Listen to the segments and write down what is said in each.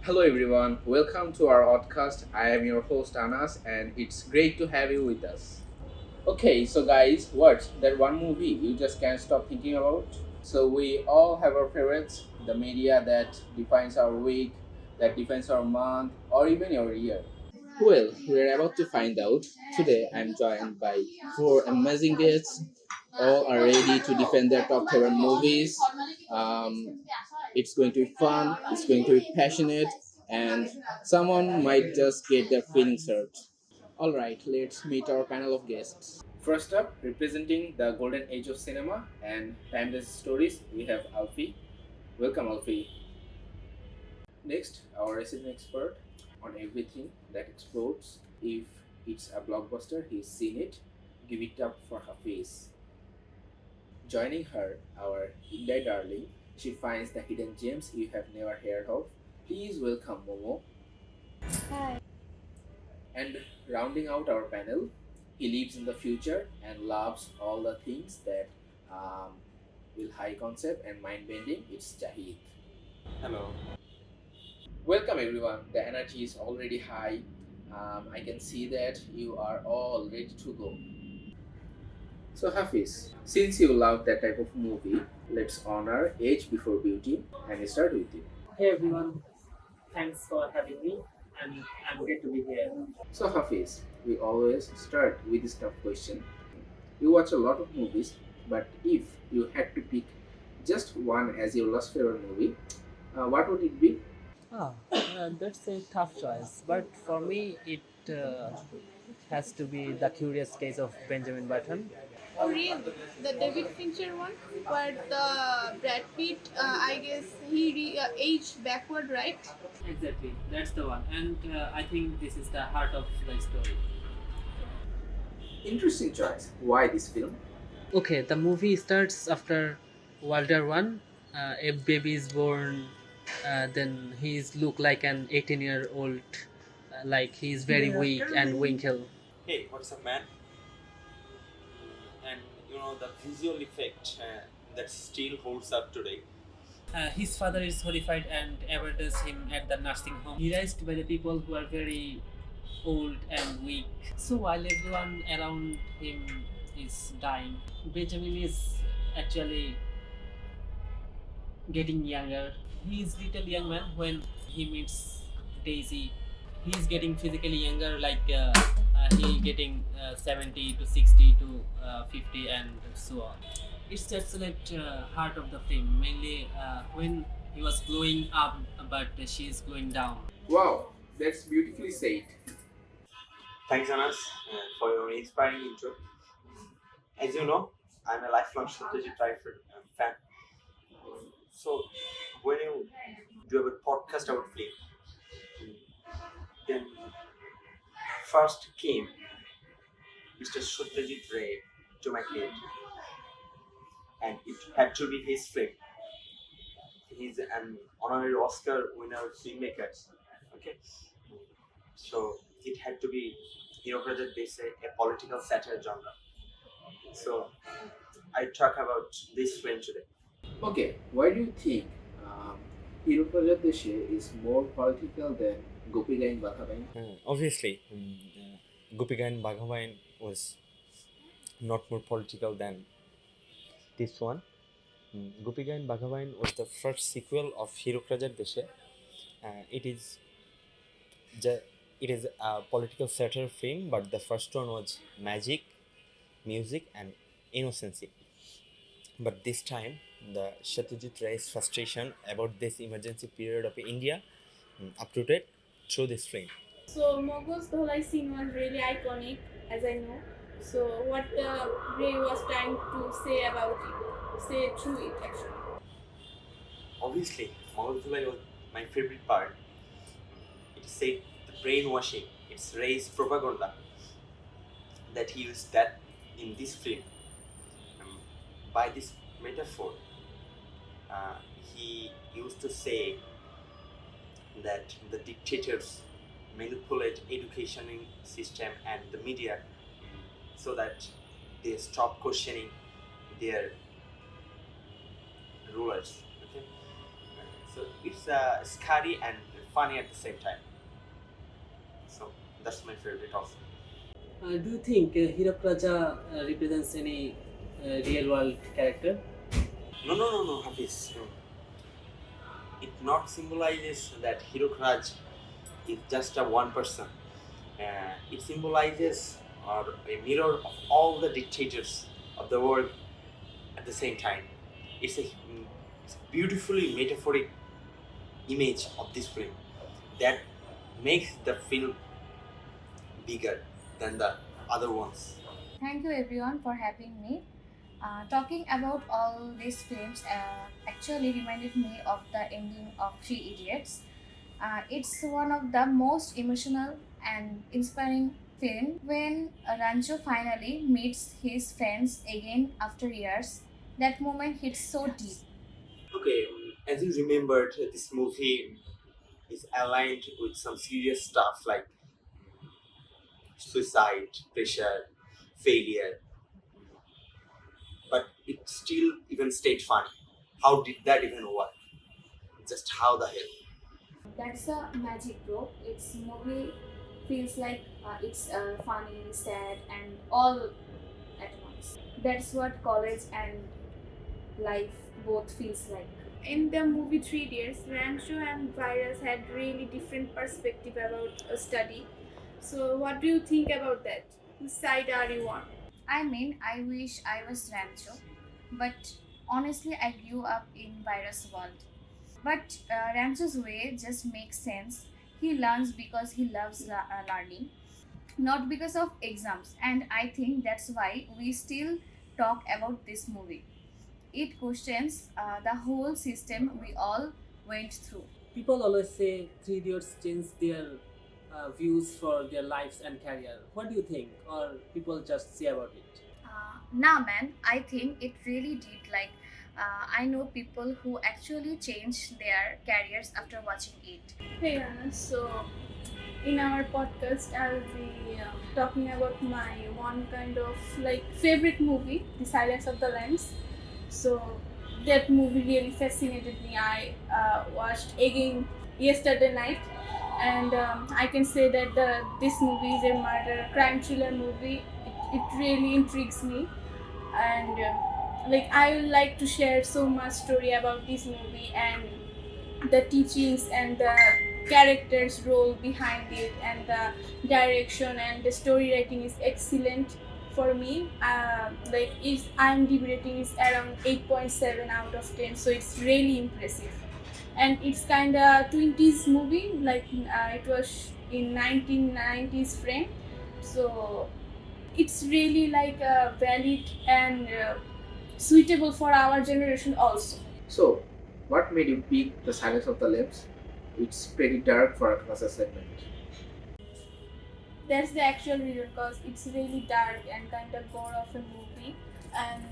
Hello everyone, welcome to our Oddcast. I am your host Anas and it's great to have you with us. Okay, so guys, what's that one movie you just can't stop thinking about? So we all have our favorites, the media that defines our week, that defines our month, or even our year. Well, we're about to find out. Today I'm joined by four amazing guests. All are ready to defend their top favorite movies. Um, it's going to be fun, it's going to be passionate, and someone might just get their feelings hurt. Alright, let's meet our panel of guests. First up, representing the golden age of cinema and timeless stories, we have Alfie. Welcome, Alfie. Next, our resident expert on everything that explodes. If it's a blockbuster, he's seen it. Give it up for Hafiz. Joining her, our India darling, she finds the hidden gems you have never heard of. Please welcome Momo. Hi. And rounding out our panel, he lives in the future and loves all the things that um, will high concept and mind bending. It's Jahid. Hello. Welcome everyone. The energy is already high. I can see that you are all ready to go. So Hafiz, since you love that type of movie, let's honor age before beauty and start with you. Hey everyone, thanks for having me, and I'm great to be here. So Hafiz, we always start with this tough question. You watch a lot of movies, but if you had to pick just one as your last favorite movie, what would it be? That's a tough choice, but for me, it has to be The Curious Case of Benjamin Button. Oh, really? The David Fincher one, but the Brad Pitt, I guess aged backward, right? Exactly, that's the one, and I think this is the heart of the story. Interesting choice. Why this film? Okay, the movie starts after World War One. A baby is born, then he's look like an 18-year-old, like he's very weak and winkle. Hey, what's up, man? And the visual effect that still holds up today. His father is horrified and abandons him at the nursing home. He raised by the people who are very old and weak. So while everyone around him is dying, Benjamin is actually getting younger. He is little young man when he meets Daisy. He is getting physically younger, like he getting 70 to 60 to 50 and so on. It's the absolute heart of the film, mainly when he was glowing up, but she is glowing down. Wow, that's beautifully said. Thanks, Anas, for your inspiring intro. As you know, I'm a lifelong Satyajit Ray fan. So, when you do a podcast about film, then first came Mr. Satyajit Ray to my head, and it had to be his film. He's an honorary Oscar winner filmmaker. Okay, so it had to be Hero Project they say a political satire genre. So I talk about this film today. Okay, why do you think um, Hero Project Deshe is more political than Gopi Gain Bathabain? Obviously, Gopika and Bhagavain was not more political than this one. Gopika and Bhagavain was the first sequel of Hero Krajar Deshe. It is ju- it is a political satire film, but the first one was magic, music, and innocency. But this time, the Satyajit Ray's frustration about this emergency period of India uprooted through this film. So Mogul's Dholai scene was really iconic, as I know. So what Ray was trying to say through it actually. Obviously, Mahalathulai was my favorite part. It said the brainwashing, it's Ray's propaganda that he used that in this film. Um, by this metaphor, he used to say that the dictators manipulate education system and the media so that they stop questioning their rulers. Okay, so it's scary and funny at the same time. So that's my favorite also. Do you think Hirokraja represents any real world character? No, Hafiz. No. It not symbolizes that Hirokraj is just a one person. It symbolizes or a mirror of all the dictators of the world at the same time. It's a beautifully metaphoric image of this film that makes the film bigger than the other ones. Thank you everyone for having me. Talking about all these films actually reminded me of the ending of Three Idiots. It's one of the most emotional and inspiring film when Rancho finally meets his friends again after years. That moment hits so deep. Okay, as you remembered, this movie is aligned with some serious stuff like suicide, pressure, failure, but it still even stayed funny. How did that even work? Just how the hell? That's a magic, bro. Its movie feels like it's funny, sad, and all at once. That's what college and life both feels like. In the movie Three Idiots, Rancho and Virus had really different perspective about a study. So, what do you think about that? Which side are you on? I mean, I wish I was Rancho, but honestly, I grew up in Virus world. But Rancho's way just makes sense. He learns because he loves learning, not because of exams. And I think that's why we still talk about this movie. It questions the whole system we all went through. People always say Three Idiots changed their views for their lives and career. What do you think, or people just say about it? Nah, man, I think it really did. I know people who actually changed their careers after watching it. Hey Anna, so in our podcast, I'll be talking about my one kind of like favorite movie, The Silence of the Lambs. So that movie really fascinated me. I watched again yesterday night, and I can say that this movie is a murder crime thriller movie. It really intrigues me, and like I would like to share so much story about this movie and the teachings and the characters role behind it and the direction and the story writing is excellent for me. Like is IMDb rating is around 8.7 out of 10, so it's really impressive. And it's kind of 20s movie, like it was in 1990s frame, so it's really like valid and suitable for our generation also. So, what made you pick The Silence of the Lambs? It's pretty dark for a class assignment. That's the actual reason, because it's really dark and kind of gore of a movie. And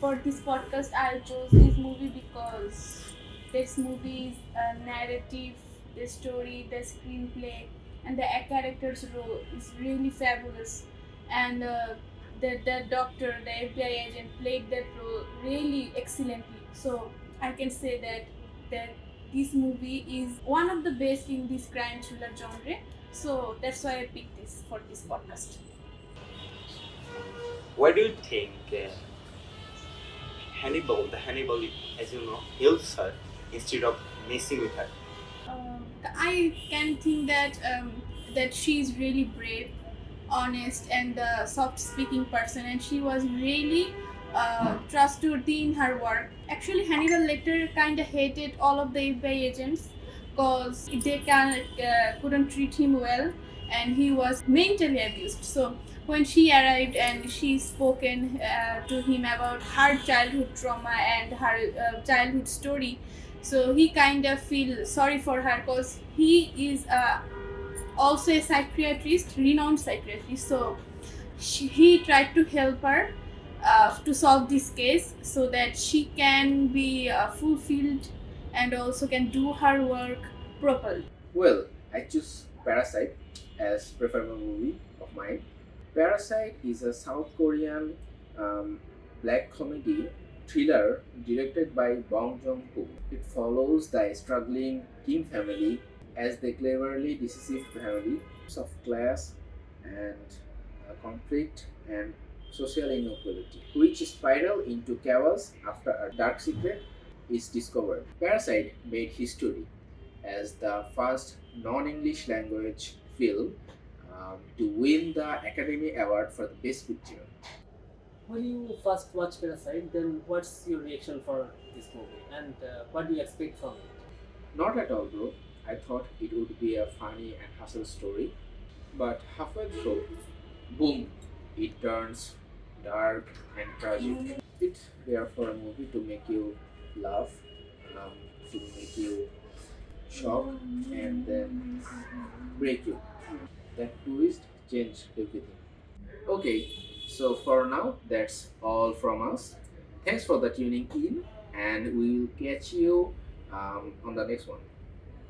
for this podcast, I chose this movie because this movie's narrative, the story, the screenplay, and the character's role is really fabulous. And the doctor, the FBI agent, played that role really excellently. So I can say that this movie is one of the best in this crime thriller genre. So that's why I picked this for this podcast. Why do you think the Hannibal, as you know, helps her instead of messing with her? I can think that she's really brave, honest, and a soft-speaking person, and she was really trustworthy in her work. Actually, Hannibal later kind of hated all of the FBI agents because couldn't treat him well, and he was mentally abused. So when she arrived and she spoken to him about her childhood trauma and her childhood story, so he kind of feel sorry for her because he is also a psychiatrist, renowned psychiatrist. So he tried to help her to solve this case so that she can be fulfilled and also can do her work properly. Well, I choose Parasite as preferable movie of mine. Parasite is a South Korean um, black comedy thriller directed by Bong Joon-ho. It follows the struggling Kim family as the cleverly decisive family of class and conflict and social inequality, which spiral into chaos after a dark secret is discovered. Parasite made history as the first non-English language film to win the Academy Award for the Best Picture. When you first watch Parasite, then what's your reaction for this movie, and what do you expect from it? Not at all, bro. I thought it would be a funny and hustle story, but halfway through, boom, it turns dark and tragic. It's there for a movie to make you laugh, to make you shock, and then break you. That twist changed everything. Okay, so for now, that's all from us. Thanks for the tuning in, and we'll catch you on the next one.